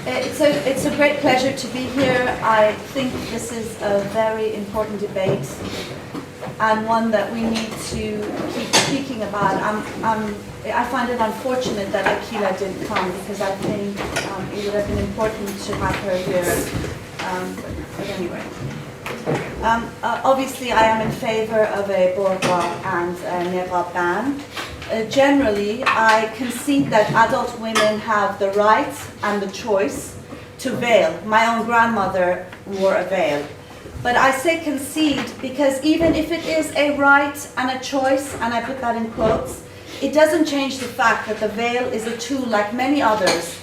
It's a great pleasure to be here. I think this is a very important debate and one that we need to keep speaking about. I find it unfortunate that Akila didn't come because I think it would have been important to have her here. But anyway. Obviously, I am in favor of a burqa and a niqab ban. Generally, I concede that adult women have the right and the choice to veil. My own grandmother wore a veil. But I say concede because even if it is a right and a choice, and I put that in quotes, it doesn't change the fact that the veil is a tool, like many others,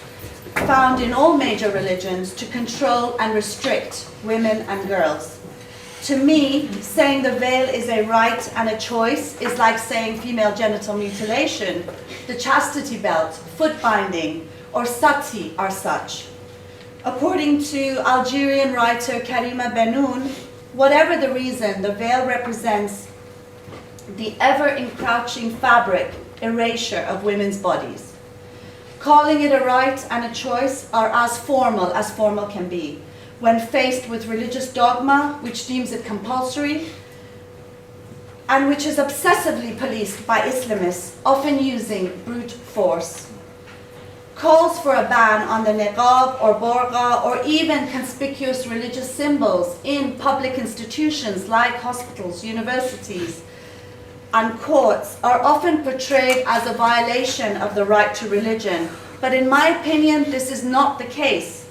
found in all major religions to control and restrict women and girls. To me, saying the veil is a right and a choice is like saying female genital mutilation, the chastity belt, foot binding, or sati are such. According to Algerian writer Karima Benoun, whatever the reason, the veil represents the ever-encroaching fabric erasure of women's bodies. Calling it a right and a choice are as formal can be, when faced with religious dogma which deems it compulsory and which is obsessively policed by Islamists, often using brute force. Calls for a ban on the niqab or burqa or even conspicuous religious symbols in public institutions like hospitals, universities, and courts are often portrayed as a violation of the right to religion. But in my opinion, this is not the case.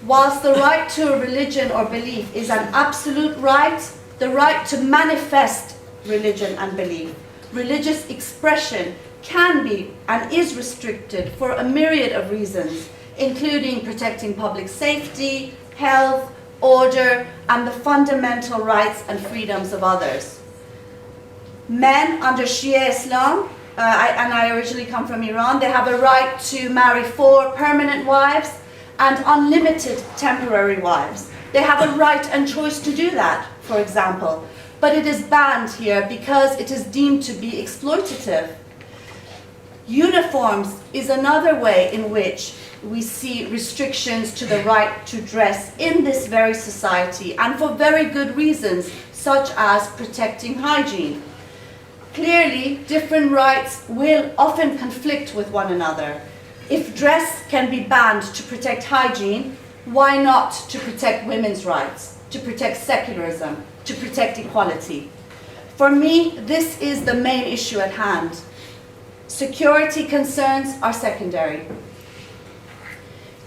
Whilst the right to a religion or belief is an absolute right, the right to manifest religion and belief, religious expression can be and is restricted for a myriad of reasons, including protecting public safety, health, order, and the fundamental rights and freedoms of others. Men under Shia Islam, and I originally come from Iran, they have a right to marry 4 permanent wives and unlimited temporary wives. They have a right and choice to do that, for example, but it is banned here because it is deemed to be exploitative. Uniforms is another way in which we see restrictions to the right to dress in this very society, and for very good reasons, such as protecting hygiene. Clearly, different rights will often conflict with one another. If dress can be banned to protect hygiene, why not to protect women's rights, to protect secularism, to protect equality? For me, this is the main issue at hand. Security concerns are secondary.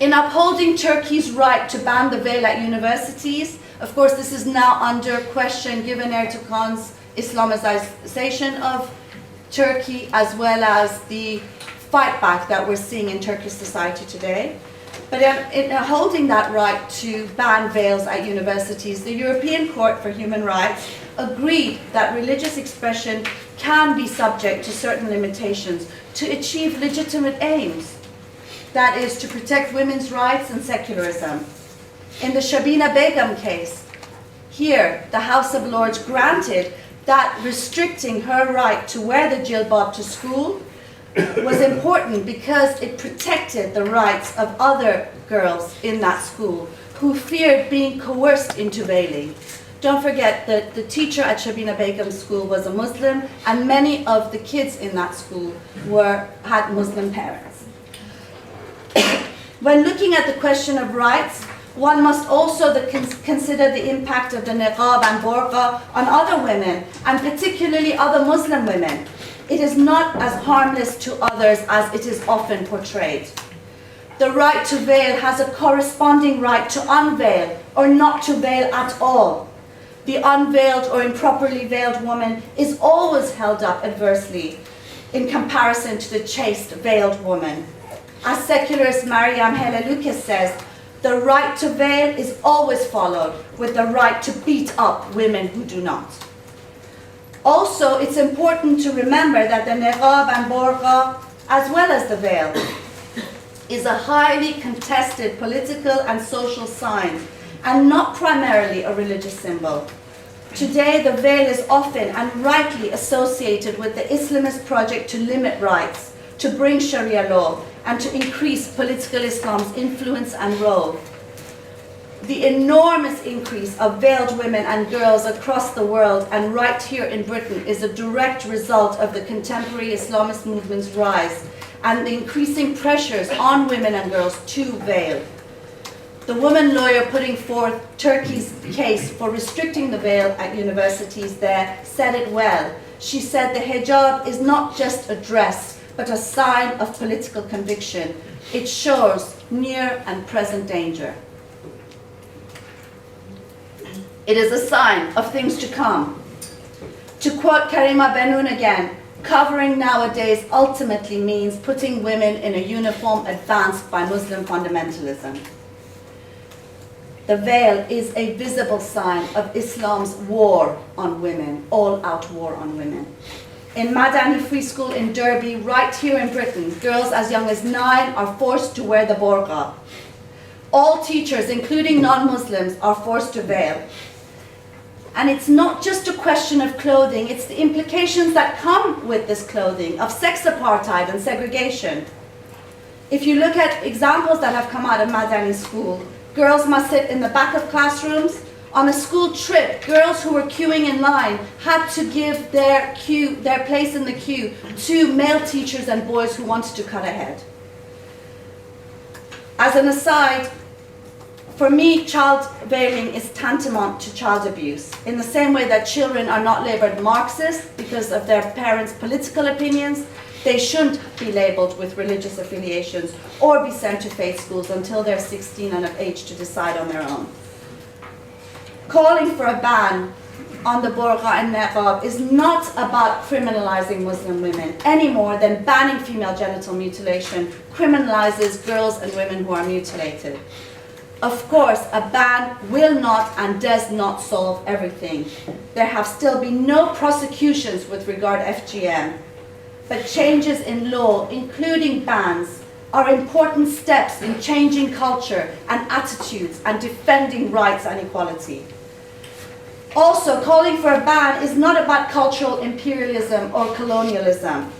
In upholding Turkey's right to ban the veil at universities, of course this is now under question given Erdogan's Islamization of Turkey, as well as the fight back that we're seeing in Turkish society today. But in holding that right to ban veils at universities, the European Court for Human Rights agreed that religious expression can be subject to certain limitations to achieve legitimate aims, that is, to protect women's rights and secularism. In the Shabina Begum case, here the House of Lords granted that restricting her right to wear the jilbab to school was important because it protected the rights of other girls in that school who feared being coerced into veiling. Don't forget that the teacher at Shabina Begum's school was a Muslim, and many of the kids in that school had Muslim parents. When looking at the question of rights, one must also consider the impact of the niqab and burqa on other women, and particularly other Muslim women. It is not as harmless to others as it is often portrayed. The right to veil has a corresponding right to unveil or not to veil at all. The unveiled or improperly veiled woman is always held up adversely in comparison to the chaste veiled woman. As secularist Mariam Helalukas says, the right to veil is always followed with the right to beat up women who do not. Also, it's important to remember that the niqab and burqa, as well as the veil, is a highly contested political and social sign, and not primarily a religious symbol. Today, the veil is often and rightly associated with the Islamist project to limit rights, to bring Sharia law, and to increase political Islam's influence and role. The enormous increase of veiled women and girls across the world and right here in Britain is a direct result of the contemporary Islamist movement's rise and the increasing pressures on women and girls to veil. The woman lawyer putting forth Turkey's case for restricting the veil at universities there said it well. She said the hijab is not just a dress, but a sign of political conviction. It shows near and present danger. It is a sign of things to come. To quote Karima Benoun again, covering nowadays ultimately means putting women in a uniform advanced by Muslim fundamentalism. The veil is a visible sign of Islam's war on women, all-out war on women. In Madani Free School in Derby, right here in Britain, girls as young as 9 are forced to wear the burqa. All teachers, including non-Muslims, are forced to veil. And it's not just a question of clothing, it's the implications that come with this clothing, of sex apartheid and segregation. If you look at examples that have come out of Madani School, girls must sit in the back of classrooms. On a school trip, girls who were queuing in line had to give their place in the queue to male teachers and boys who wanted to cut ahead. As an aside, for me, child veiling is tantamount to child abuse, in the same way that children are not labeled Marxist because of their parents' political opinions. They shouldn't be labeled with religious affiliations or be sent to faith schools until they're 16 and of age to decide on their own. Calling for a ban on the burqa and niqab is not about criminalizing Muslim women any more than banning female genital mutilation criminalizes girls and women who are mutilated. Of course, a ban will not and does not solve everything. There have still been no prosecutions with regard to FGM, but changes in law, including bans, are important steps in changing culture and attitudes and defending rights and equality. Also, calling for a ban is not about cultural imperialism or colonialism.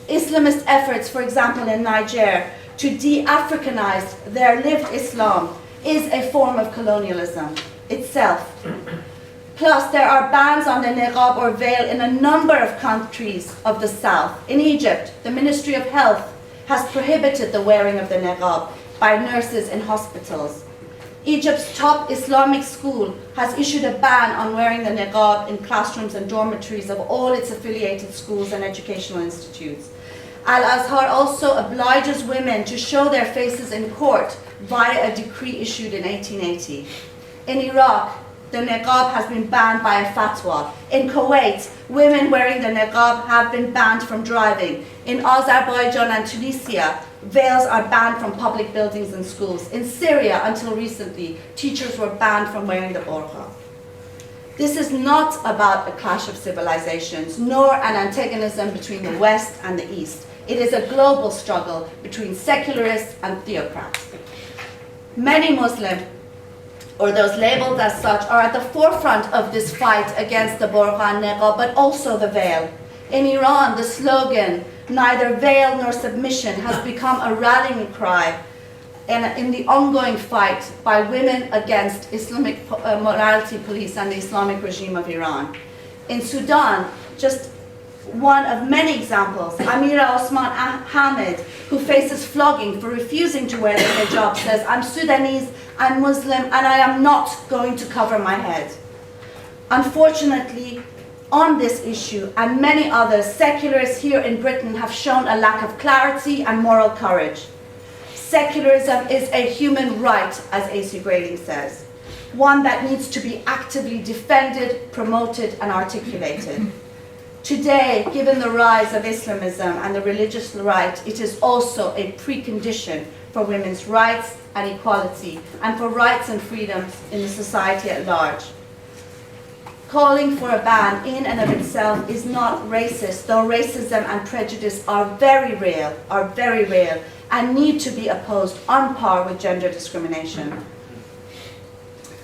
Islamist efforts, for example in Niger, to de-Africanize their lived Islam is a form of colonialism itself. Plus, there are bans on the niqab or veil in a number of countries of the south. In Egypt, the Ministry of Health has prohibited the wearing of the niqab by nurses in hospitals. Egypt's top Islamic school has issued a ban on wearing the niqab in classrooms and dormitories of all its affiliated schools and educational institutes. Al-Azhar also obliges women to show their faces in court via a decree issued in 1880. In Iraq, the niqab has been banned by a fatwa. In Kuwait, women wearing the niqab have been banned from driving. In Azerbaijan and Tunisia, veils are banned from public buildings and schools. In Syria, until recently, teachers were banned from wearing the burqa. This is not about a clash of civilizations, nor an antagonism between the West and the East. It is a global struggle between secularists and theocrats. Many Muslims, or those labeled as such, are at the forefront of this fight against the burqa and niqab, but also the veil. In Iran, the slogan, "Neither veil nor submission," has become a rallying cry in the ongoing fight by women against Islamic morality police and the Islamic regime of Iran. In Sudan, just one of many examples, Amira Osman Hamid, who faces flogging for refusing to wear the hijab, says, "I'm Sudanese, I'm Muslim, and I am not going to cover my head." Unfortunately, on this issue and many others, secularists here in Britain have shown a lack of clarity and moral courage. Secularism is a human right, as A.C. Grading says, one that needs to be actively defended, promoted, and articulated. Today, given the rise of Islamism and the religious right, it is also a precondition for women's rights and equality, and for rights and freedoms in the society at large. Calling for a ban in and of itself is not racist, though racism and prejudice are very real, and need to be opposed on par with gender discrimination.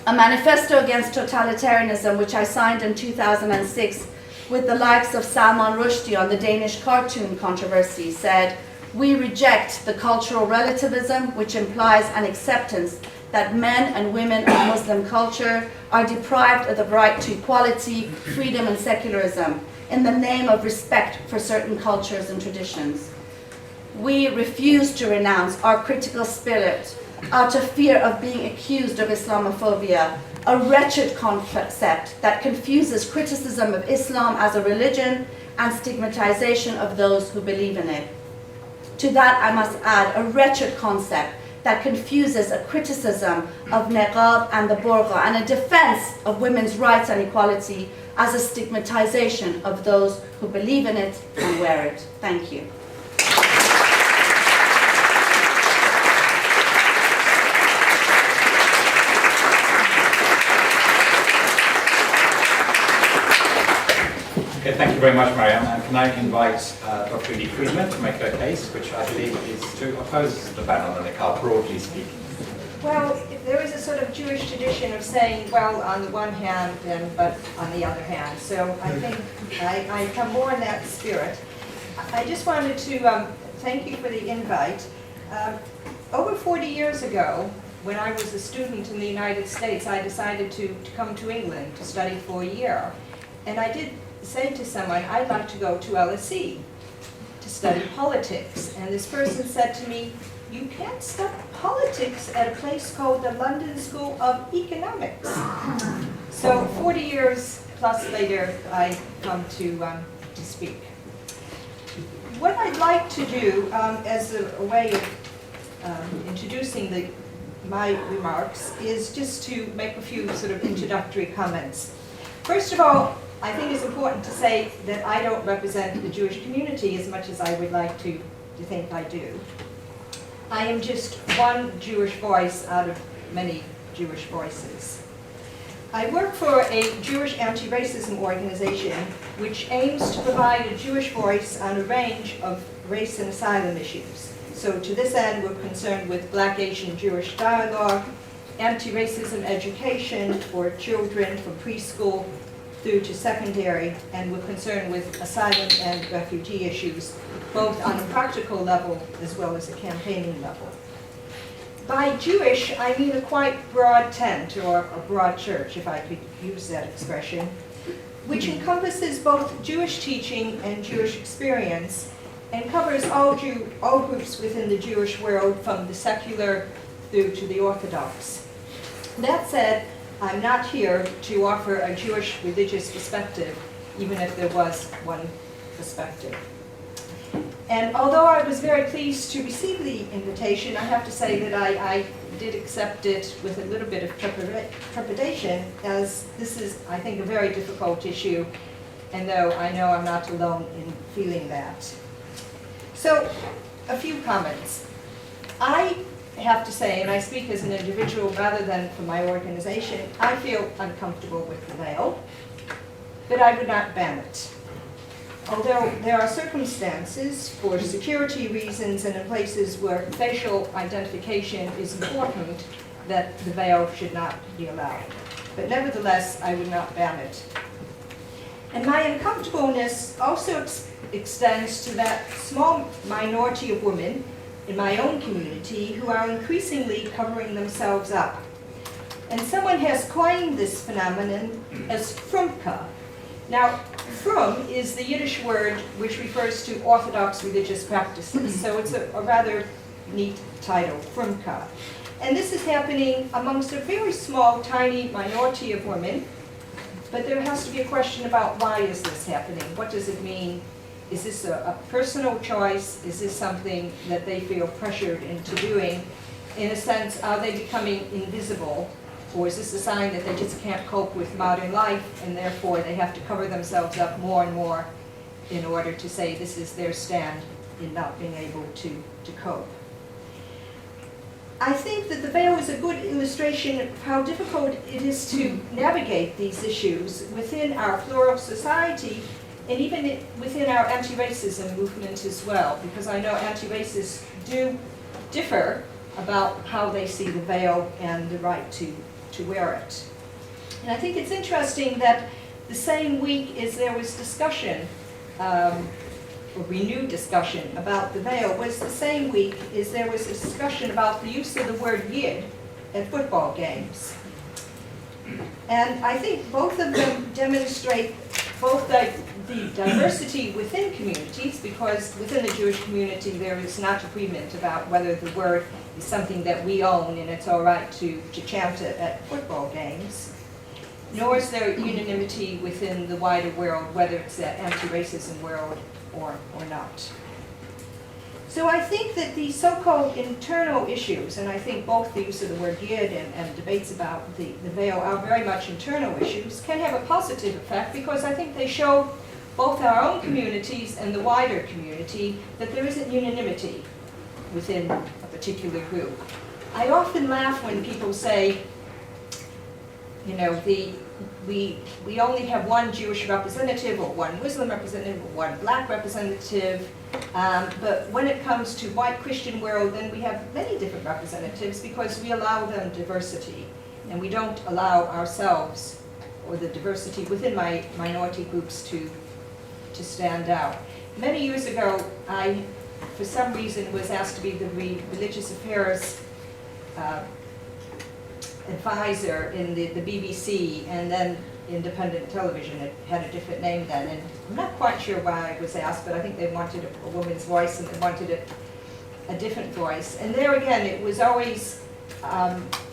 A manifesto against totalitarianism, which I signed in 2006 with the likes of Salman Rushdie on the Danish cartoon controversy, said, We reject the cultural relativism which implies an acceptance that men and women of Muslim culture are deprived of the right to equality, freedom and secularism in the name of respect for certain cultures and traditions. We refuse to renounce our critical spirit out of fear of being accused of Islamophobia, a wretched concept that confuses criticism of Islam as a religion and stigmatization of those who believe in it. To that I must add a wretched concept that confuses a criticism of niqab and the burqa and a defense of women's rights and equality as a stigmatization of those who believe in it and wear it. Thank you. Okay, thank you very much, Mariam. And can I invite Dr. Edie Friedman to make her case, which I believe is to oppose the ban on the niqab, broadly speaking. Well, there is a sort of Jewish tradition of saying, well, on the one hand, but on the other hand. So I think I come more in that spirit. I just wanted to thank you for the invite. Over 40 years ago, when I was a student in the United States, I decided to come to England to study for a year. And I did say to someone, I'd like to go to LSE to study politics. And this person said to me, you can't study politics at a place called the London School of Economics. So 40 years plus later, I come to speak. What I'd like to do as a way of introducing my remarks is just to make a few sort of introductory comments. First of all, I think it's important to say that I don't represent the Jewish community as much as I would like to think I do. I am just one Jewish voice out of many Jewish voices. I work for a Jewish anti-racism organization which aims to provide a Jewish voice on a range of race and asylum issues. So to this end, we're concerned with Black, Asian, Jewish dialogue, anti-racism education for children from preschool through to secondary, and we're concerned with asylum and refugee issues, both on a practical level as well as a campaigning level. By Jewish, I mean a quite broad tent, or a broad church, if I could use that expression, which encompasses both Jewish teaching and Jewish experience, and covers all groups within the Jewish world, from the secular through to the Orthodox. That said, I'm not here to offer a Jewish religious perspective, even if there was one perspective. And although I was very pleased to receive the invitation, I have to say that I did accept it with a little bit of trepidation, as this is, I think, a very difficult issue, and though I know I'm not alone in feeling that. So, a few comments. I have to say, and I speak as an individual rather than for my organization, I feel uncomfortable with the veil, but I would not ban it. Although there are circumstances for security reasons and in places where facial identification is important, that the veil should not be allowed. But nevertheless, I would not ban it. And my uncomfortableness also extends to that small minority of women in my own community who are increasingly covering themselves up. And someone has coined this phenomenon as frumka. Now, frum is the Yiddish word which refers to Orthodox religious practices, so it's a rather neat title, frumka. And this is happening amongst a very small, tiny minority of women, but there has to be a question about why is this happening? What does it mean? Is this a personal choice? Is this something that they feel pressured into doing? In a sense, are they becoming invisible? Or is this a sign that they just can't cope with modern life, and therefore they have to cover themselves up more and more in order to say this is their stand in not being able to cope? I think that the veil is a good illustration of how difficult it is to navigate these issues within our plural society, and even within our anti-racism movement as well, because I know anti-racists do differ about how they see the veil and the right to wear it. And I think it's interesting that the same week as there was discussion or renewed discussion about the veil was the same week as there was a discussion about the use of the word yid at football games. And I think both of them demonstrate both the diversity within communities, because within the Jewish community there is not agreement about whether the word is something that we own and it's all right to chant it at football games, nor is there unanimity within the wider world, whether it's the anti-racism world or not. So I think that the so-called internal issues, and I think both the use of the word yid and debates about the veil are very much internal issues, can have a positive effect, because I think they show both our own communities and the wider community that there isn't unanimity within a particular group. I often laugh when people say, you know, we only have one Jewish representative, or one Muslim representative, or one black representative, but when it comes to white Christian world, then we have many different representatives because we allow them diversity, and we don't allow ourselves, or the diversity within my minority groups, to stand out. Many years ago, I, for some reason, was asked to be the religious affairs advisor in the BBC, and then independent television. It had a different name then, and I'm not quite sure why I was asked, but I think they wanted a woman's voice, and they wanted a different voice. And there again, it was always,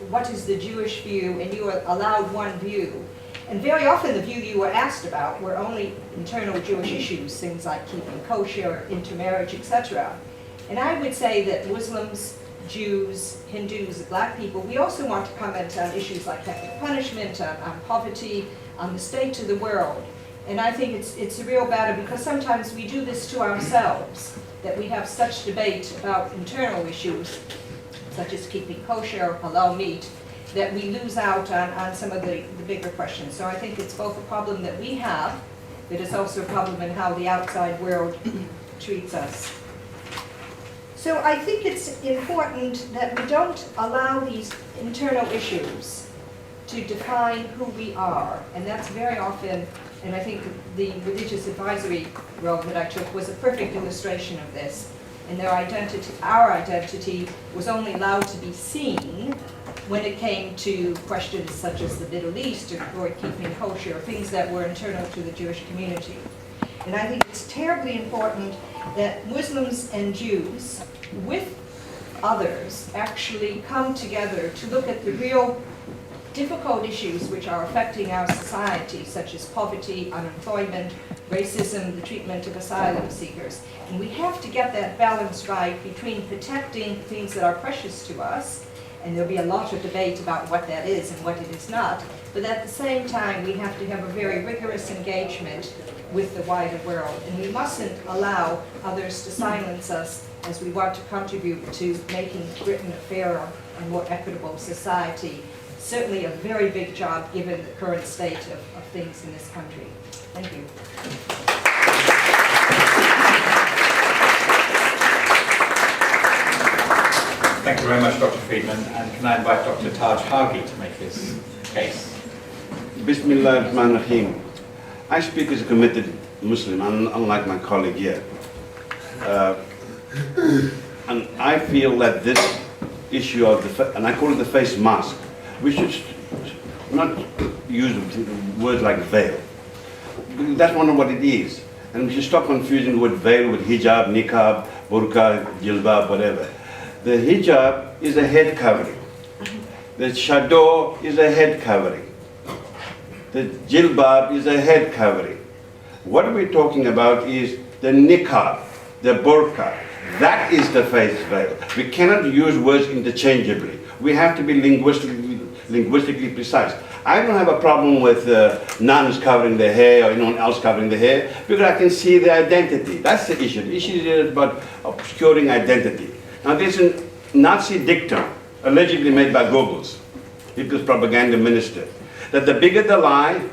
what is the Jewish view, and you were allowed one view. And very often the view you were asked about were only internal Jewish issues, things like keeping kosher, intermarriage, etc. And I would say that Muslims, Jews, Hindus, black people, we also want to comment on issues like capital punishment, on poverty, on the state of the world. And I think it's a real battle, because sometimes we do this to ourselves, that we have such debate about internal issues, such as keeping kosher, halal meat, that we lose out on some of the bigger questions. So I think it's both a problem that we have, but it's also a problem in how the outside world treats us. So I think it's important that we don't allow these internal issues to define who we are. And that's very often, and I think the religious advisory role that I took was a perfect illustration of this. And their identity, our identity, was only allowed to be seen when it came to questions such as the Middle East or keeping kosher, things that were internal to the Jewish community. And I think it's terribly important that Muslims and Jews, with others, actually come together to look at the real difficult issues which are affecting our society, such as poverty, unemployment, racism, the treatment of asylum seekers. And we have to get that balance right between protecting things that are precious to us, and there'll be a lot of debate about what that is and what it is not, but at the same time we have to have a very rigorous engagement with the wider world, and we mustn't allow others to silence us as we want to contribute to making Britain a fairer and more equitable society. Certainly a very big job given the current state of things in this country. Thank you. Thank you very much, Dr. Friedman. And can I invite Dr. Taj Hagi to make his case? Bismillah ar-Rahman ar-Rahim. I speak as a committed Muslim, unlike my colleague here. And I feel that this issue of and I call it the face mask, we should not use words like veil. That's not what it is. And we should stop confusing the word veil with hijab, niqab, burqa, jilbab, whatever. The hijab is a head covering. The chador is a head covering. The jilbab is a head covering. What we're talking about is the niqab, the burqa. That is the face veil. We cannot use words interchangeably. We have to be linguistically precise. I don't have a problem with nuns covering their hair or anyone else covering their hair, because I can see their identity. That's the issue. The issue is about obscuring identity. Now there's a Nazi dictum, allegedly made by Goebbels, Hitler's propaganda minister, that the bigger the lie,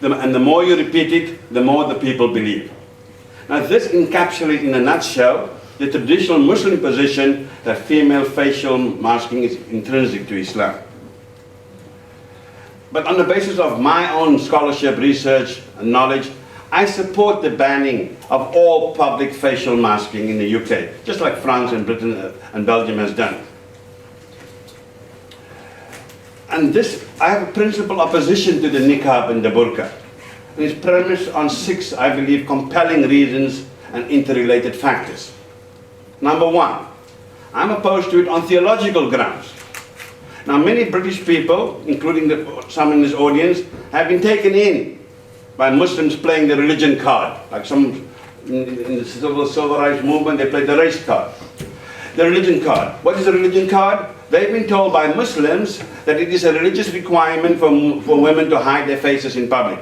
and the more you repeat it, the more the people believe. Now this encapsulates in a nutshell the traditional Muslim position that female facial masking is intrinsic to Islam. But on the basis of my own scholarship, research, and knowledge, I support the banning of all public facial masking in the UK, just like France and Britain and Belgium has done. And this, I have a principal opposition to the niqab and the burqa. And it's premised on 6, I believe, compelling reasons and interrelated factors. Number 1, I'm opposed to it on theological grounds. Now, many British people, including some in this audience, have been taken in by Muslims playing the religion card. Like some in the civil rights movement, they play the race card. The religion card. What is a religion card? They've been told by Muslims that it is a religious requirement for women to hide their faces in public.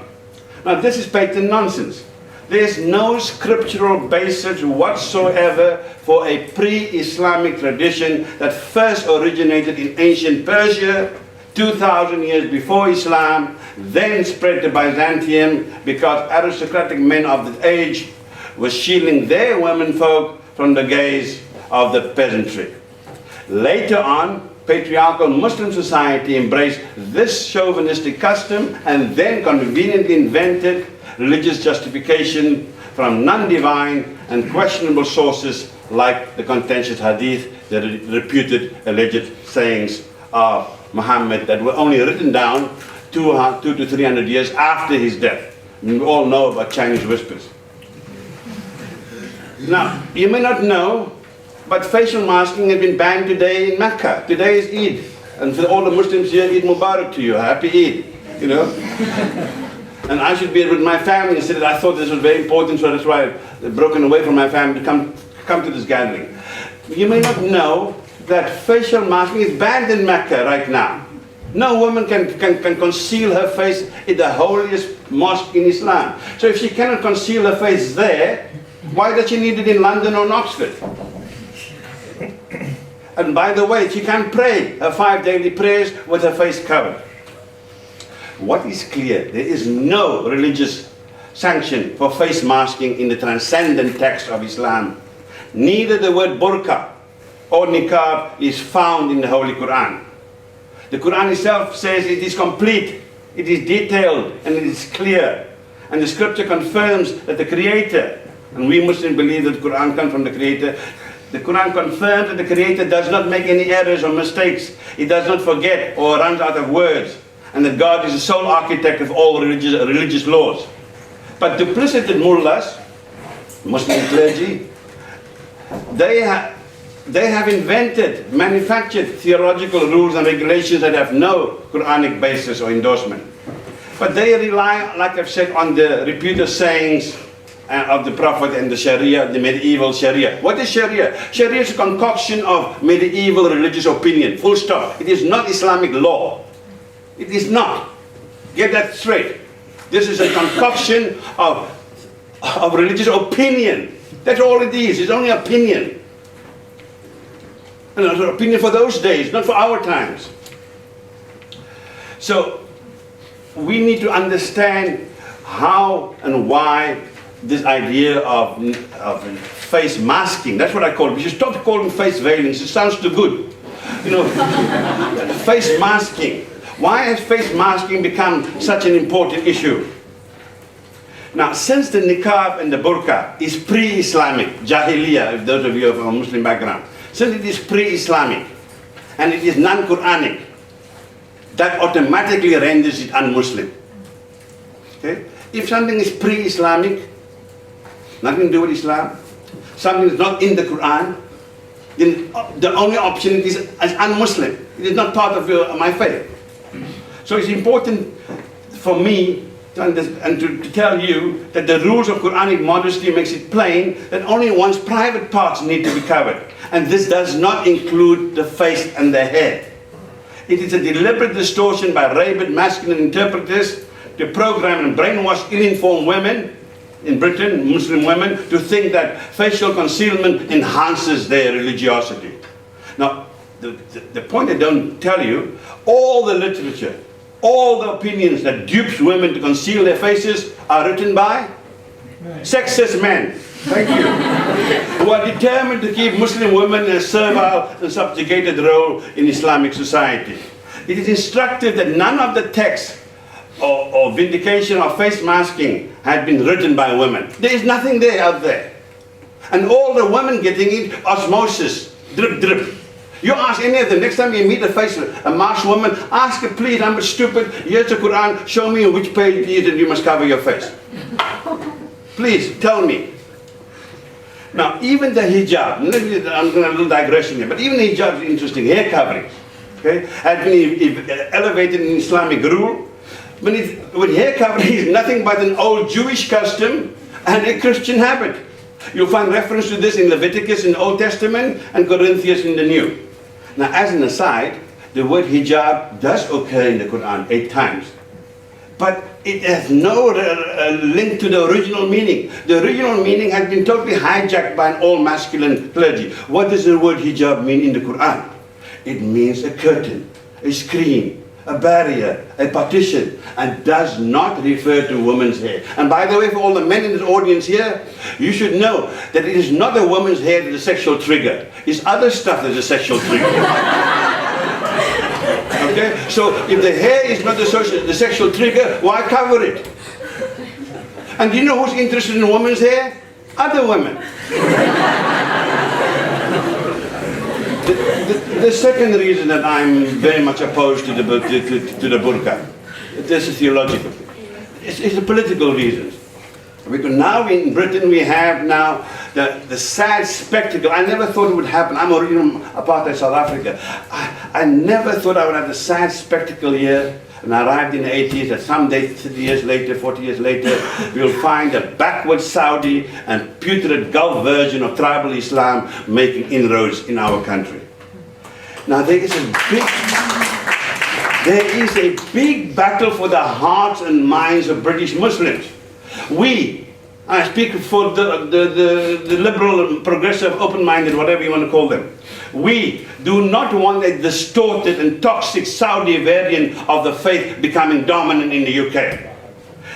Now, this is patent nonsense. There's no scriptural basis whatsoever for a pre-Islamic tradition that first originated in ancient Persia, 2,000 years before Islam, then spread to Byzantium because aristocratic men of the age were shielding their womenfolk from the gaze of the peasantry. Later on, patriarchal Muslim society embraced this chauvinistic custom and then conveniently invented religious justification from non-divine and questionable sources like the contentious hadith, the reputed alleged sayings of Muhammad that were only written down 200 to 300 years after his death. We all know about Chinese whispers. Now, you may not know, but facial masking has been banned today in Mecca. Today is Eid. And for all the Muslims here, Eid Mubarak to you. Happy Eid, you know. And I should be with my family and said that I thought this was very important, so that's why I've broken away from my family to come to this gathering. You may not know that facial masking is banned in Mecca right now. No woman can conceal her face in the holiest mosque in Islam. So if she cannot conceal her face there, why does she need it in London or in Oxford? And by the way, she can't pray her 5 daily prayers with her face covered. What is clear, there is no religious sanction for face masking in the transcendent text of Islam. Neither the word burqa or niqab is found in the Holy Quran. The Quran itself says it is complete, it is detailed, and it is clear. And the scripture confirms that the Creator, and we Muslims believe that the Quran comes from the Creator, the Quran confirms that the Creator does not make any errors or mistakes. He does not forget or runs out of words. And that God is the sole architect of all religious laws. But duplicitous mullahs, Muslim clergy, they have invented, manufactured theological rules and regulations that have no Quranic basis or endorsement. But they rely, like I've said, on the reputed sayings of the Prophet and the Sharia, the medieval Sharia. What is Sharia? Sharia is a concoction of medieval religious opinion, full stop. It is not Islamic law. It is not. Get that straight. This is a concoction of religious opinion. That's all it is. It's only opinion. And it's an opinion for those days, not for our times. So we need to understand how and why this idea of face masking, that's what I call it. We should stop calling face veiling. It sounds too good. You know, face masking. Why has face masking become such an important issue? Now, since the niqab and the burqa is pre-Islamic, Jahiliyyah, if those of you are from a Muslim background, since it is pre-Islamic and it is non-Quranic, that automatically renders it un-Muslim. Okay? If something is pre-Islamic, nothing to do with Islam, something is not in the Quran, then the only option is as un-Muslim. It is not part of my faith. So it's important for me to tell you that the rules of Quranic modesty makes it plain that only one's private parts need to be covered. And this does not include the face and the head. It is a deliberate distortion by rabid masculine interpreters to program and brainwash ill-informed women in Britain, Muslim women, to think that facial concealment enhances their religiosity. Now, the point I don't tell you, all the literature, all the opinions that dupes women to conceal their faces are written by sexist men. Thank you. Who are determined to keep Muslim women in a servile and subjugated role in Islamic society. It is instructive that none of the texts or vindication of face masking had been written by women. There is nothing there out there. And all the women getting it, osmosis, drip, drip. You ask any of them, next time you meet a masked woman, ask her, please, I'm stupid, here's the Quran, show me which page it is that you must cover your face. Please, tell me. Now, even the hijab, I'm going to do a digression here, but even the hijab is interesting, hair covering, okay, had been elevated in Islamic rule. When hair covering is nothing but an old Jewish custom and a Christian habit. You'll find reference to this in Leviticus in the Old Testament and Corinthians in the New. Now, as an aside, the word hijab does occur in the Quran 8 times. But it has no link to the original meaning. The original meaning has been totally hijacked by an all-masculine clergy. What does the word hijab mean in the Quran? It means a curtain, a screen, a barrier, a partition, and does not refer to women's hair. And by the way, for all the men in this audience here, you should know that it is not a woman's hair that is a sexual trigger. It's other stuff that is a sexual trigger. Okay? So if the hair is not the sexual trigger, why cover it? And do you know who's interested in women's hair? Other women. The second reason that I'm very much opposed to the burqa, this is theological. It's a political reason. Because now in Britain we have now the sad spectacle. I never thought it would happen. I'm originally from apartheid South Africa. I never thought I would have the sad spectacle here. And I arrived in the 80s, that someday, 30 years later, 40 years later, we'll find a backward Saudi and putrid Gulf version of tribal Islam making inroads in our country. Now there is a big battle for the hearts and minds of British Muslims. I speak for the liberal and progressive, open-minded, whatever you want to call them. We do not want a distorted and toxic Saudi variant of the faith becoming dominant in the UK.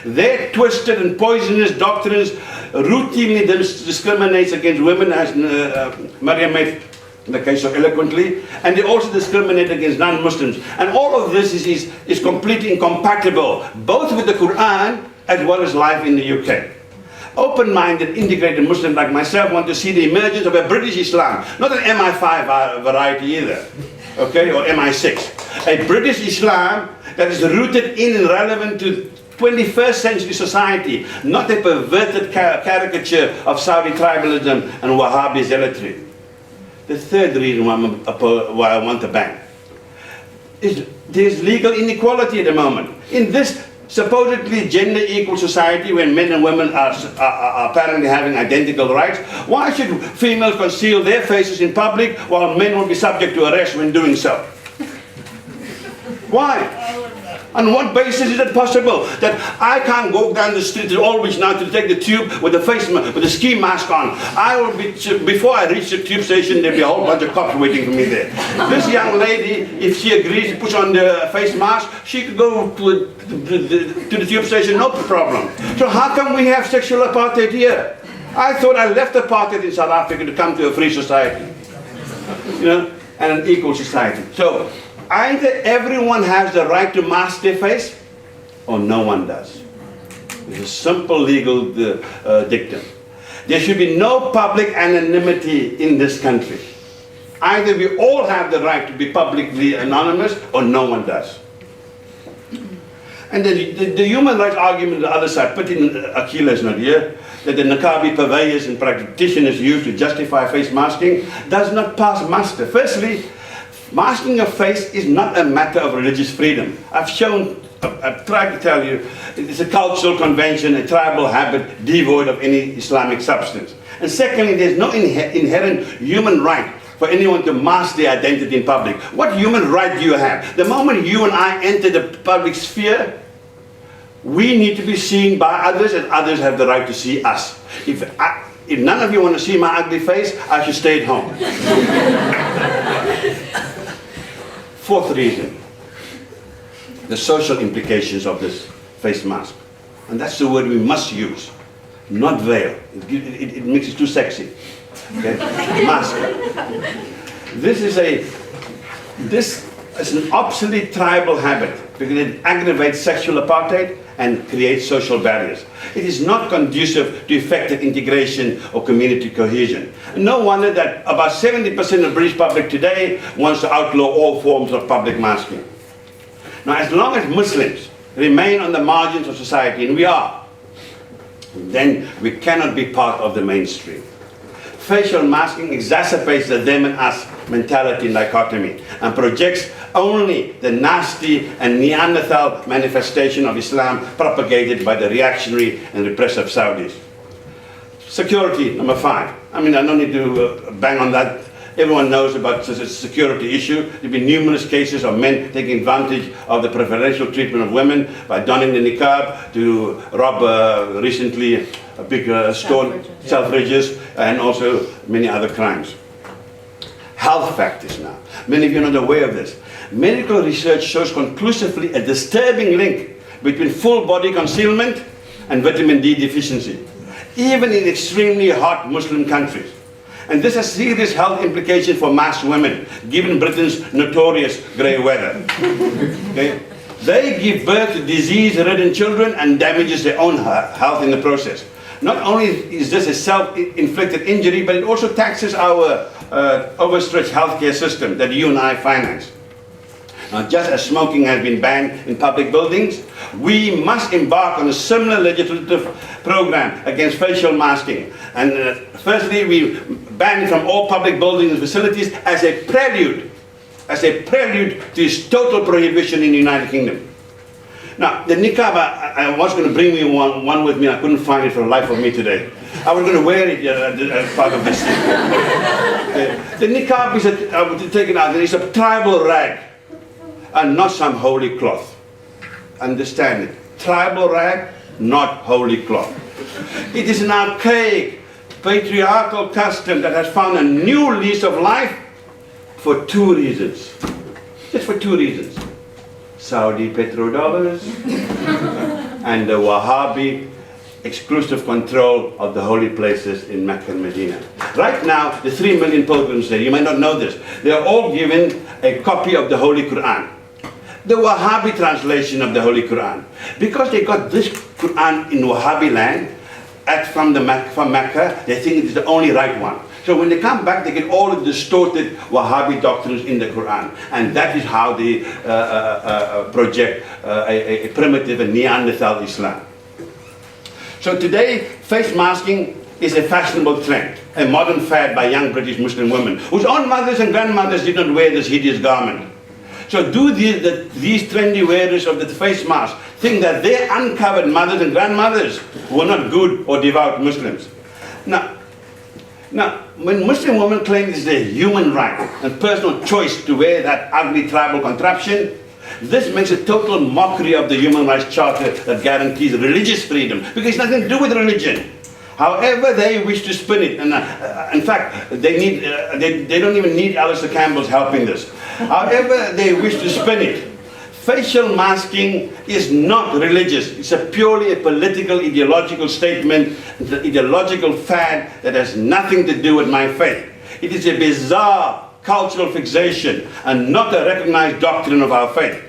Their twisted and poisonous doctrines routinely discriminates against women, as Maryam made the case so eloquently, and they also discriminate against non-Muslims. And all of this is completely incompatible, both with the Quran as well as life in the UK. Open-minded, integrated Muslims like myself want to see the emergence of a British Islam, not an MI5 variety either, okay, or MI6. A British Islam that is rooted in and relevant to 21st century society, not a perverted caricature of Saudi tribalism and Wahhabi zealotry. The third reason why I want to ban is there's legal inequality at the moment. In this supposedly gender equal society, when men and women are apparently having identical rights, why should females conceal their faces in public while men will be subject to arrest when doing so? Why? On what basis is it possible that I can't walk down the street to Aldwych now to take the tube with the ski mask on? I will be, before I reach the tube station, there'll be a whole bunch of cops waiting for me there. This young lady, if she agrees to put on the face mask, she could go to the tube station, no problem. So how come we have sexual apartheid here? I thought I left apartheid in South Africa to come to a free society, you know, and an equal society. So either everyone has the right to mask their face, or no one does. It's a simple legal dictum. There should be no public anonymity in this country. Either we all have the right to be publicly anonymous, or no one does. And the human rights argument on the other side, putting Akila is not here, that the niqabi purveyors and practitioners use to justify face masking, does not pass muster. Firstly, masking your face is not a matter of religious freedom. I've tried to tell you, it's a cultural convention, a tribal habit devoid of any Islamic substance. And secondly, there's no inherent human right for anyone to mask their identity in public. What human right do you have? The moment you and I enter the public sphere, we need to be seen by others, and others have the right to see us. If none of you want to see my ugly face, I should stay at home. Fourth reason, the social implications of this face mask. And that's the word we must use, not veil. It makes it too sexy. Okay? Mask. This It's an obsolete tribal habit because it aggravates sexual apartheid and creates social barriers. It is not conducive to effective integration or community cohesion. No wonder that about 70% of the British public today wants to outlaw all forms of public masking. Now, as long as Muslims remain on the margins of society, and we are, then we cannot be part of the mainstream. Facial masking exacerbates the them and us mentality dichotomy and projects only the nasty and Neanderthal manifestation of Islam propagated by the reactionary and repressive Saudis. Security, number 5. I mean, I don't need to bang on that. Everyone knows about the security issue. There have been numerous cases of men taking advantage of the preferential treatment of women by donning the niqab to rob recently a big store, Selfridges, and also many other crimes. Health factors now. Many of you are not aware of this. Medical research shows conclusively a disturbing link between full body concealment and vitamin D deficiency, even in extremely hot Muslim countries. And this has serious health implications for masked women, given Britain's notorious grey weather. Okay? They give birth to disease-ridden children and damages their own health in the process. Not only is this a self-inflicted injury, but it also taxes our overstretched healthcare system that you and I finance. Now, just as smoking has been banned in public buildings, we must embark on a similar legislative program against facial masking. And firstly, we ban it from all public buildings and facilities as a prelude to its total prohibition in the United Kingdom. Now, the niqab, I was going to bring me one with me. I couldn't find it for the life of me today. I was going to wear it as part of this thing. The niqab is I would take it out. It's a tribal rag and not some holy cloth. Understand it. Tribal rag, not holy cloth. It is an archaic, patriarchal custom that has found a new lease of life for 2 reasons. Just for 2 reasons. Saudi petrodollars and the Wahhabi exclusive control of the holy places in Mecca and Medina. Right now, the 3 million pilgrims there, you might not know this, they are all given a copy of the Holy Quran. The Wahhabi translation of the Holy Quran. Because they got this Quran in Wahhabi land, from Mecca, they think it is the only right one. So when they come back, they get all of the distorted Wahhabi doctrines in the Quran. And that is how they project a primitive and Neanderthal Islam. So today, face masking is a fashionable trend, a modern fad by young British Muslim women, whose own mothers and grandmothers did not wear this hideous garment. So do these trendy wearers of the face mask think that their uncovered mothers and grandmothers were not good or devout Muslims? Now, when Muslim women claim it's their human right and personal choice to wear that ugly tribal contraption, this makes a total mockery of the Human Rights Charter that guarantees religious freedom, because it's nothing to do with religion. However they wish to spin it, and in fact, they don't even need Alistair Campbell's help in this. However they wish to spin it, facial masking is not religious. It's purely a political, ideological statement, an ideological fad that has nothing to do with my faith. It is a bizarre cultural fixation and not a recognized doctrine of our faith.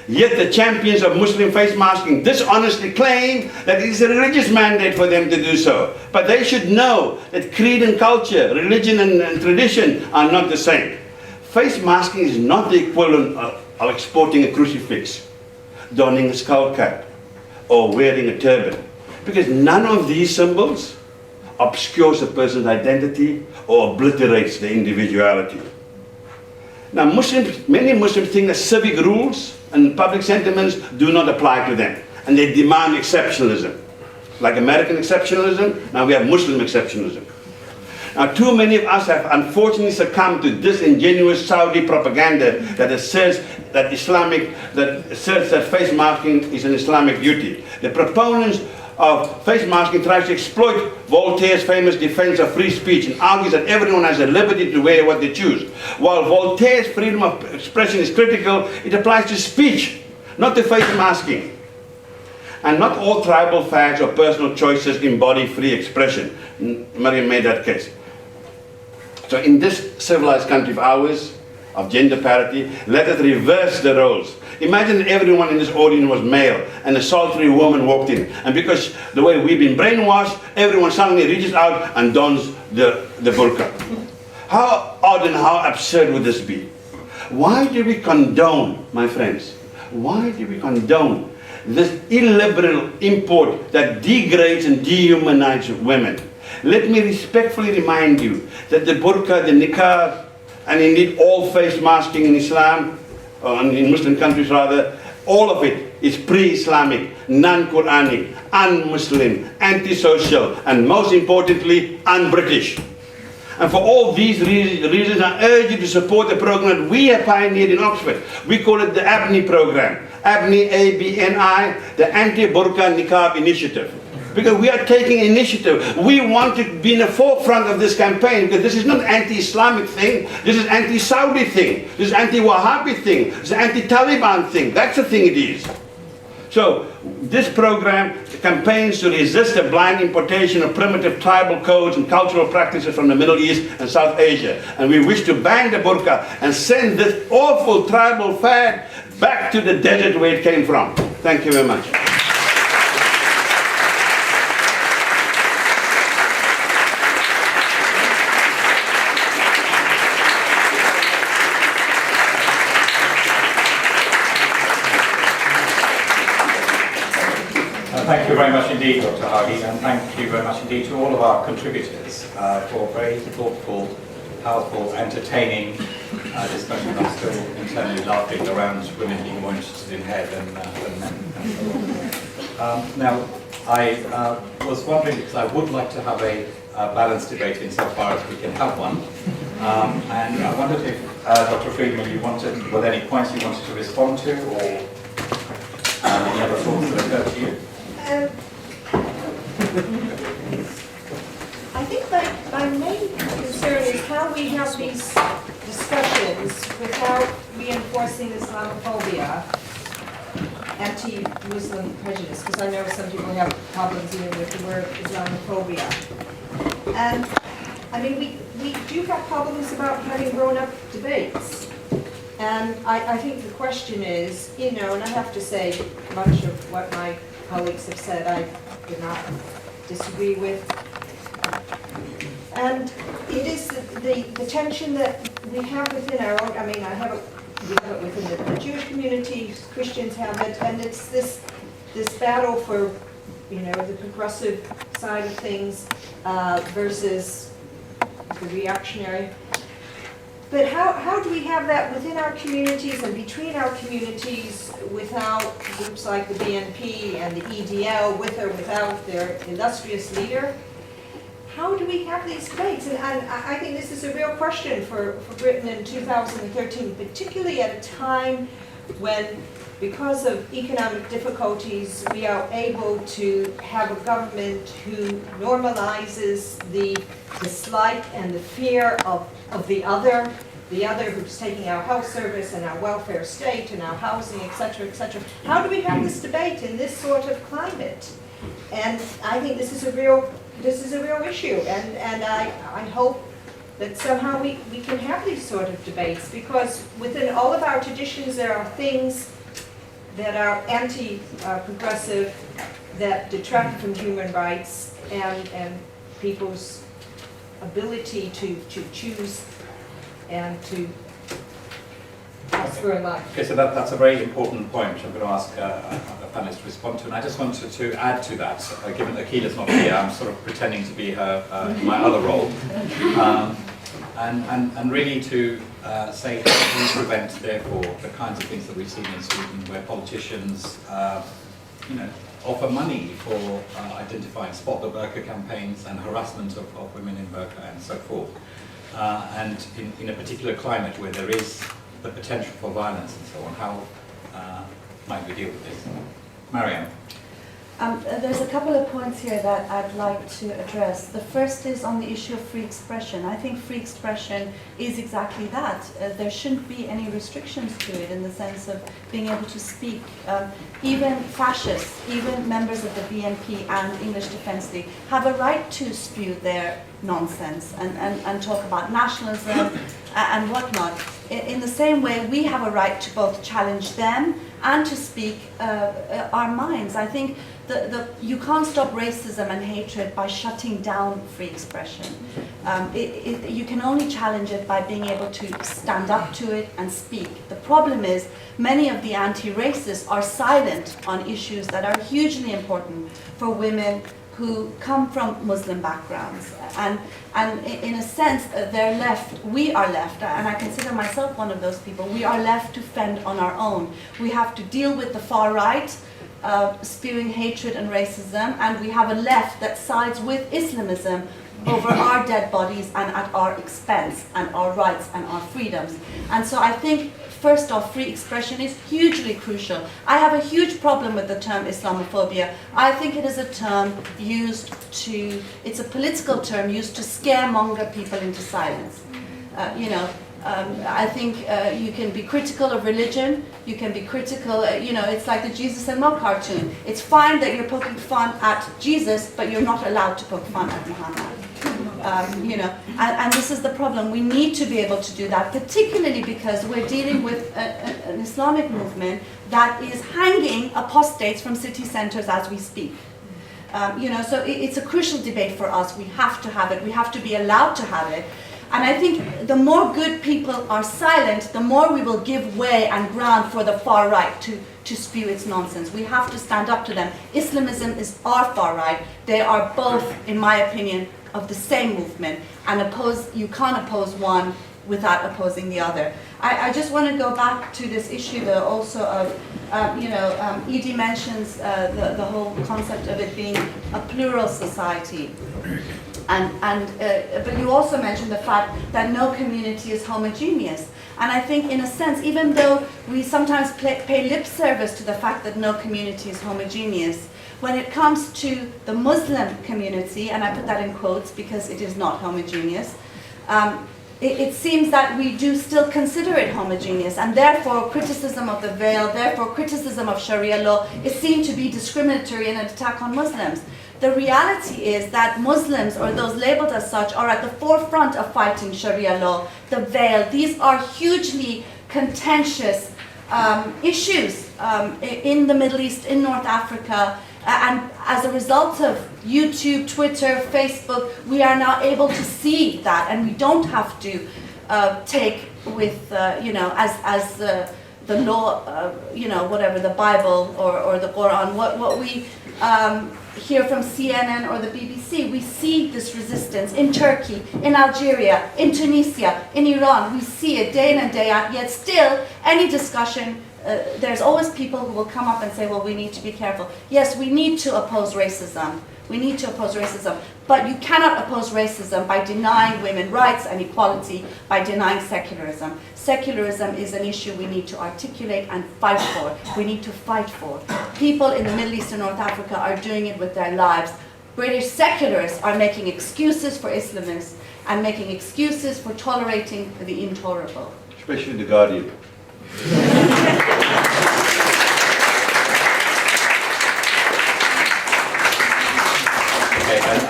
Yet the champions of Muslim face masking dishonestly claim that it is a religious mandate for them to do so. But they should know that creed and culture, religion and tradition are not the same. Face masking is not the equivalent of exporting a crucifix, donning a skull cap, or wearing a turban. Because none of these symbols obscures a person's identity or obliterates their individuality. Now, many Muslims think that civic rules and public sentiments do not apply to them, and they demand exceptionalism. Like American exceptionalism, now we have Muslim exceptionalism. Now, too many of us have unfortunately succumbed to disingenuous Saudi propaganda that says that face masking is an Islamic duty. The proponents of face masking tries to exploit Voltaire's famous defense of free speech and argues that everyone has the liberty to wear what they choose. While Voltaire's freedom of expression is critical, it applies to speech, not to face masking. And not all tribal fads or personal choices embody free expression. Mariam made that case. So in this civilized country of ours, of gender parity. Let us reverse the roles. Imagine everyone in this audience was male and a solitary woman walked in. And because the way we've been brainwashed, everyone suddenly reaches out and dons the burqa. How odd and how absurd would this be? Why do we condone, my friends, why do we condone this illiberal import that degrades and dehumanizes women? Let me respectfully remind you that the burqa, the niqab, and indeed all face masking in Islam, in Muslim countries rather, all of it is pre-Islamic, non-Quranic, un-Muslim, antisocial, and most importantly, un-British. And for all these reasons, I urge you to support the program that we have pioneered in Oxford. We call it the ABNI program. ABNI, A-B-N-I, the Anti-Burqa Niqab Initiative. Because we are taking initiative. We want to be in the forefront of this campaign, because this is not an anti-Islamic thing, this is anti-Saudi thing, this is anti-Wahhabi thing, this is anti-Taliban thing. That's the thing it is. So this program campaigns to resist the blind importation of primitive tribal codes and cultural practices from the Middle East and South Asia. And we wish to ban the burqa and send this awful tribal fad back to the desert where it came from. Thank you very much. Thank you very much indeed, Dr. Hagi, and thank you very much indeed to all of our contributors for very thoughtful, powerful, entertaining discussion. I'm still internally laughing around women being more interested in hair than men. And so on. Now, I was wondering, because I would like to have a balanced debate insofar as we can have one, and I wondered if Dr. Friedman, were there any points you wanted to respond to, or any other thoughts that occurred to you? I think my main concern is how we have these discussions without reinforcing Islamophobia, anti-Muslim prejudice, because I know some people have problems even with the word Islamophobia. And I mean, we do have problems about having grown-up debates. And I think the question is, you know, and I have to say much of what my colleagues have said I do not disagree with. And it is the tension that we have within our own, I mean, we have it within the Jewish community, Christians have it, and it's this battle for, you know, the progressive side of things versus the reactionary. But how do we have that within our communities and between our communities without groups like the BNP and the EDL, with or without their illustrious leader? How do we have these debates? And I think this is a real question for Britain in 2013, particularly at a time when, because of economic difficulties, we are able to have a government who normalizes the dislike and the fear of the other who's taking our health service and our welfare state and our housing, etc., etc. How do we have this debate in this sort of climate? And I think this is a real issue, and I hope that somehow we can have these sort of debates, because within all of our traditions there are things that are anti-progressive, that detract from human rights and people's ability to choose and to prosper in life. Okay, so that's a very important point which I'm going to ask a panelist to respond to. And I just wanted to add to that, given that Akila's not here, I'm sort of pretending to be her in my other role. And really to say how do we prevent, therefore, the kinds of things that we've seen in Sweden, where politicians, offer money for identifying spot the burqa campaigns and harassment of women in burqa and so forth. And in a particular climate where there is the potential for violence and so on, how might we deal with this? Mariam. There's a couple of points here that I'd like to address. The first is on the issue of free expression. I think free expression is exactly that. There shouldn't be any restrictions to it in the sense of being able to speak. Even fascists, even members of the BNP and English Defence League have a right to spew their nonsense and talk about nationalism and whatnot. in the same way, we have a right to both challenge them and to speak our minds. I think you can't stop racism and hatred by shutting down free expression. You can only challenge it by being able to stand up to it and speak. The problem is many of the anti-racists are silent on issues that are hugely important for women who come from Muslim backgrounds. And in a sense, we are left, and I consider myself one of those people, we are left to fend on our own. We have to deal with the far right, spewing hatred and racism, and we have a left that sides with Islamism over our dead bodies and at our expense, and our rights and our freedoms. And so I think, first off, free expression is hugely crucial. I have a huge problem with the term Islamophobia. I think it is a term it's a political term used to scaremonger people into silence. I think you can be critical of religion, you can be critical, it's like the Jesus and Mo cartoon. It's fine that you're poking fun at Jesus, but you're not allowed to poke fun at Muhammad. And this is the problem. We need to be able to do that, particularly because we're dealing with an Islamic movement that is hanging apostates from city centers as we speak. So it's a crucial debate for us. We have to have it. We have to be allowed to have it. And I think the more good people are silent, the more we will give way and ground for the far right to spew its nonsense. We have to stand up to them. Islamism is our far right. They are both, in my opinion, of the same movement, and you can't oppose one without opposing the other. I just want to go back to this issue though also of, Edie mentions the whole concept of it being a plural society. But you also mentioned the fact that no community is homogeneous. And I think in a sense, even though we sometimes pay lip service to the fact that no community is homogeneous, when it comes to the Muslim community, and I put that in quotes because it is not homogeneous, it seems that we do still consider it homogeneous, and therefore criticism of the veil, therefore criticism of Sharia law is seen to be discriminatory and an attack on Muslims. The reality is that Muslims, or those labeled as such, are at the forefront of fighting Sharia law, the veil. These are hugely contentious issues in the Middle East, in North Africa, and as a result of YouTube, Twitter, Facebook, we are now able to see that, and we don't have to take with, as the law, whatever, the Bible or the Quran, what we hear from CNN or the BBC. We see this resistance in Turkey, in Algeria, in Tunisia, in Iran. We see it day in and day out, yet still any discussion, there's always people who will come up and say, well, we need to be careful. Yes, we need to oppose racism. We need to oppose racism. But you cannot oppose racism by denying women rights and equality, by denying secularism. Secularism is an issue we need to articulate and fight for. We need to fight for. People in the Middle East and North Africa are doing it with their lives. British secularists are making excuses for Islamists and making excuses for tolerating the intolerable. Especially The Guardian.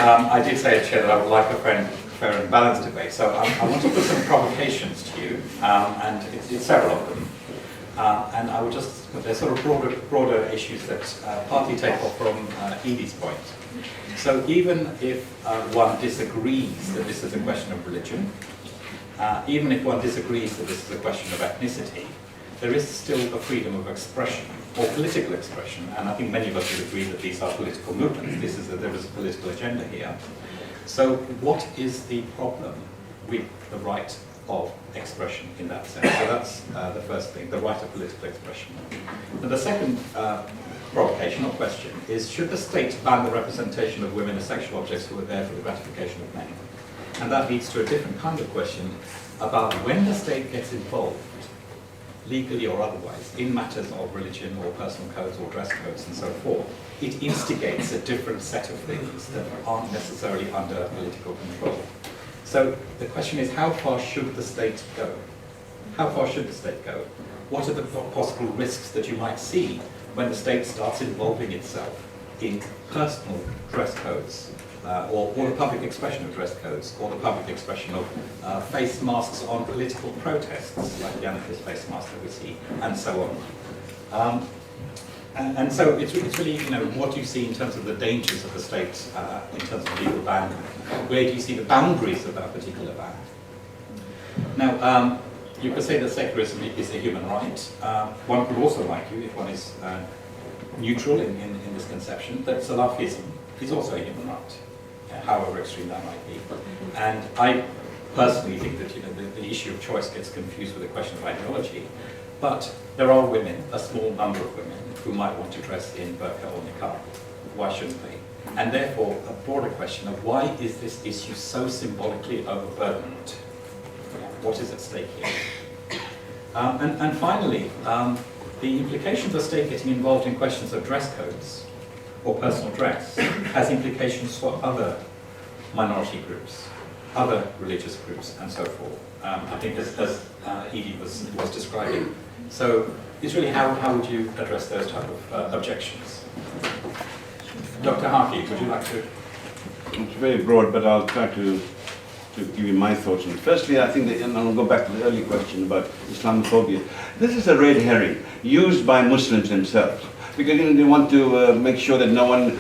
I did say, Chair, that I would like a fair and balanced debate, so I want to put some provocations to you, and it's several of them. And I would just, they're sort of broader issues that partly take off from Edie's point. So even if one disagrees that this is a question of religion, even if one disagrees that this is a question of ethnicity, there is still a freedom of expression, or political expression, and I think many of us would agree that these are political movements. There is a political agenda here. So what is the problem with the right of expression in that sense? So that's the first thing, the right of political expression. And the second provocation or question is, should the state ban the representation of women as sexual objects who are there for the gratification of men? And that leads to a different kind of question about when the state gets involved, legally or otherwise, in matters of religion or personal codes or dress codes and so forth. It instigates a different set of things that aren't necessarily under political control. So the question is, how far should the state go? How far should the state go? What are the possible risks that you might see when the state starts involving itself in personal dress codes or the public expression of dress codes, or the public expression of face masks on political protests, like the anarchist face mask that we see, and so on. And so it's really, what do you see in terms of the dangers of the state in terms of legal ban? Where do you see the boundaries of that particular ban? Now, you could say that secularism is a human right. One could also argue, if one is neutral in this conception, that Salafism is also a human right, however extreme that might be. And I personally think that the issue of choice gets confused with the question of ideology. But there are women, a small number of women, who might want to dress in burqa or niqab. Why shouldn't they? And therefore, a broader question of why is this issue so symbolically overburdened? What is at stake here? And finally, the implication of the state getting involved in questions of dress codes or personal dress has implications for other minority groups, other religious groups, and so forth. I think as Edie was describing. So it's really how would you address those type of objections? Dr. Harkey, would you like to? It's very broad, but I'll try to give you my thoughts on it. Firstly, I think that, and I'll go back to the early question about Islamophobia. This is a red herring used by Muslims themselves, because they want to make sure that no one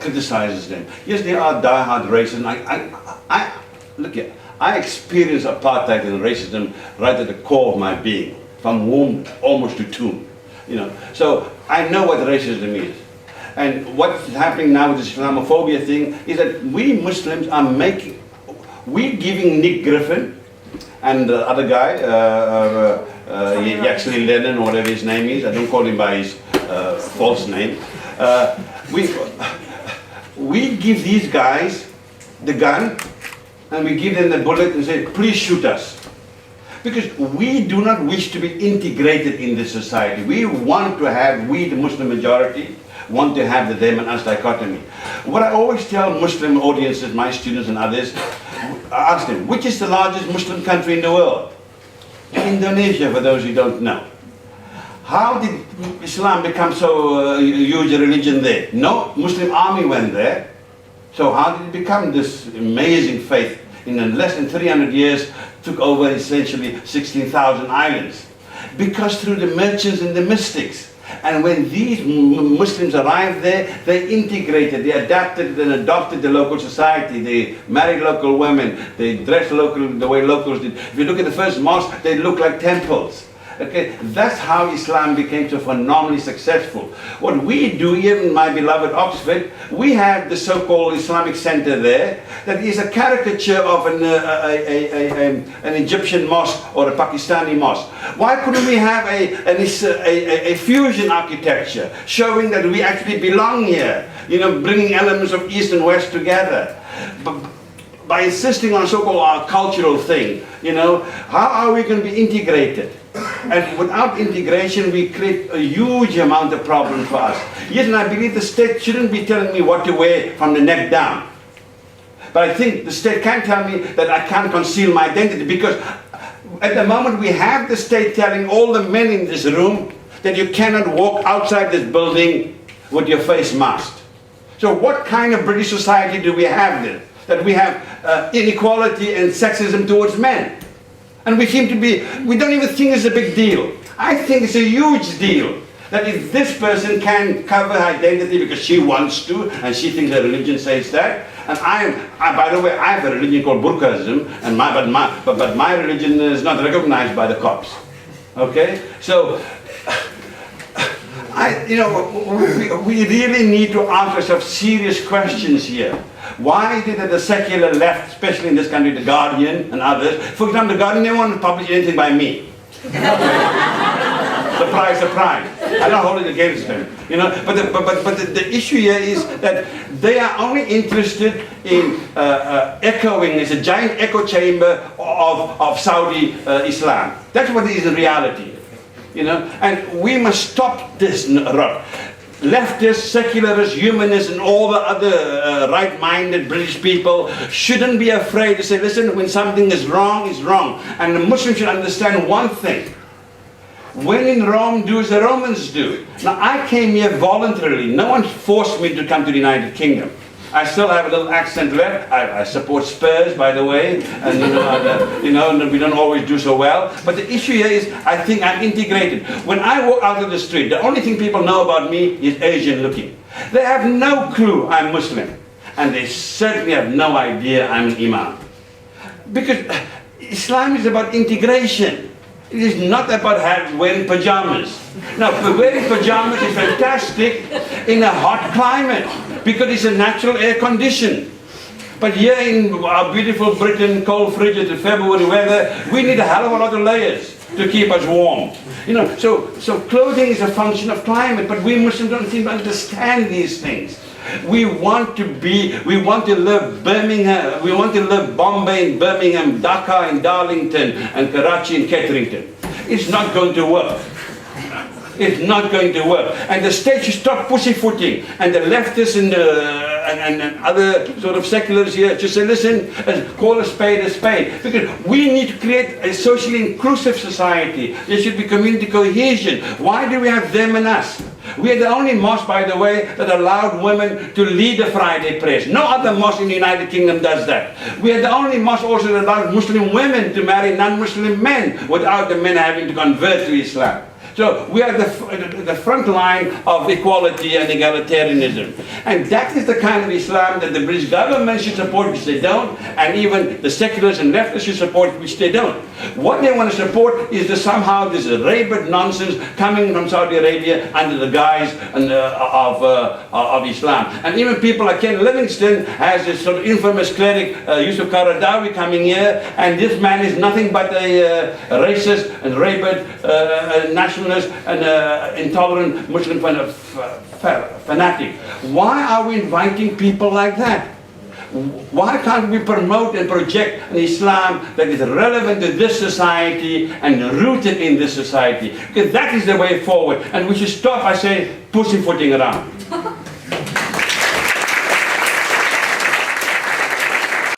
criticizes them. Yes, they are diehard racists. Look here, I experienced apartheid and racism right at the core of my being, from womb almost to tomb. So I know what racism is. And what's happening now with this Islamophobia thing is that we Muslims are we're giving Nick Griffin and the other guy, actually Lennon or whatever his name is, I don't call him by his false name. We give these guys the gun and we give them the bullet and say, please shoot us. Because we do not wish to be integrated in this society. We want to have, we the Muslim majority, want to have the them and us dichotomy. What I always tell Muslim audiences, my students and others, I ask them, which is the largest Muslim country in the world? Indonesia, for those who don't know. How did Islam become so huge a religion there? No Muslim army went there. So how did it become this amazing faith? In less than 300 years, took over essentially 16,000 islands. Because through the merchants and the mystics. And when these Muslims arrived there, they integrated, they adapted and adopted the local society. They married local women, they dressed local the way locals did. If you look at the first mosque, they look like temples. Okay, that's how Islam became so phenomenally successful. What we do here in my beloved Oxford, we have the so-called Islamic Center there that is a caricature of an Egyptian mosque or a Pakistani mosque. Why couldn't we have a fusion architecture showing that we actually belong here, bringing elements of East and West together? By insisting on so-called cultural thing, how are we going to be integrated? And without integration, we create a huge amount of problems for us. Yes, and I believe the state shouldn't be telling me what to wear from the neck down. But I think the state can tell me that I can't conceal my identity, because at the moment we have the state telling all the men in this room that you cannot walk outside this building with your face masked. So what kind of British society do we have then? That we have inequality and sexism towards men. And we seem to be, we don't even think it's a big deal. I think it's a huge deal. That if this person can cover her identity because she wants to, and she thinks her religion says that, and by the way, I have a religion called Burkhaism, and but my religion is not recognized by the cops. Okay? So, we really need to ask ourselves serious questions here. Why did the secular left, especially in this country, The Guardian and others, for example, The Guardian never wanted to publish anything by me. Surprise, surprise. I don't hold it against them. But the issue here is that they are only interested in echoing, it's a giant echo chamber of Saudi Islam. That's what it is in reality. And we must stop this rot. Leftists, secularists, humanists, and all the other right-minded British people shouldn't be afraid to say, listen, when something is wrong, it's wrong. And the Muslims should understand one thing. When in Rome, do as the Romans do. Now, I came here voluntarily. No one forced me to come to the United Kingdom. I still have a little accent left. I support Spurs, by the way, and and we don't always do so well. But the issue here is, I think I'm integrated. When I walk out of the street, the only thing people know about me is Asian looking. They have no clue I'm Muslim, and they certainly have no idea I'm an imam. Because Islam is about integration. It is not about wearing pajamas. Now, wearing pajamas is fantastic in a hot climate because it's a natural air condition. But here in our beautiful Britain, cold frigid February weather, we need a hell of a lot of layers to keep us warm. So clothing is a function of climate, but we Muslims don't seem to understand these things. We want to live Birmingham, we want to live Bombay in Birmingham, Dhaka in Darlington, and Karachi in Kettrington. It's not going to work. It's not going to work. And the state should stop pussyfooting. And the leftists and other sort of seculars here just say, listen, call a spade a spade. Because we need to create a socially inclusive society. There should be community cohesion. Why do we have them and us? We are the only mosque, by the way, that allowed women to lead the Friday prayers. No other mosque in the United Kingdom does that. We are the only mosque also that allowed Muslim women to marry non-Muslim men without the men having to convert to Islam. So we are the front line of equality and egalitarianism. And that is the kind of Islam that the British government should support, which they don't, and even the seculars and leftists should support, which they don't. What they want to support is somehow this rabid nonsense coming from Saudi Arabia under the guise of Islam. And even people like Ken Livingstone has this sort of infamous cleric, Yusuf Qaradawi, coming here, and this man is nothing but a racist and rabid nationalist and intolerant Muslim fanatic. Why are we inviting people like that? Why can't we promote and project an Islam that is relevant to this society and rooted in this society? Because that is the way forward. And we should stop, I say, pussyfooting around.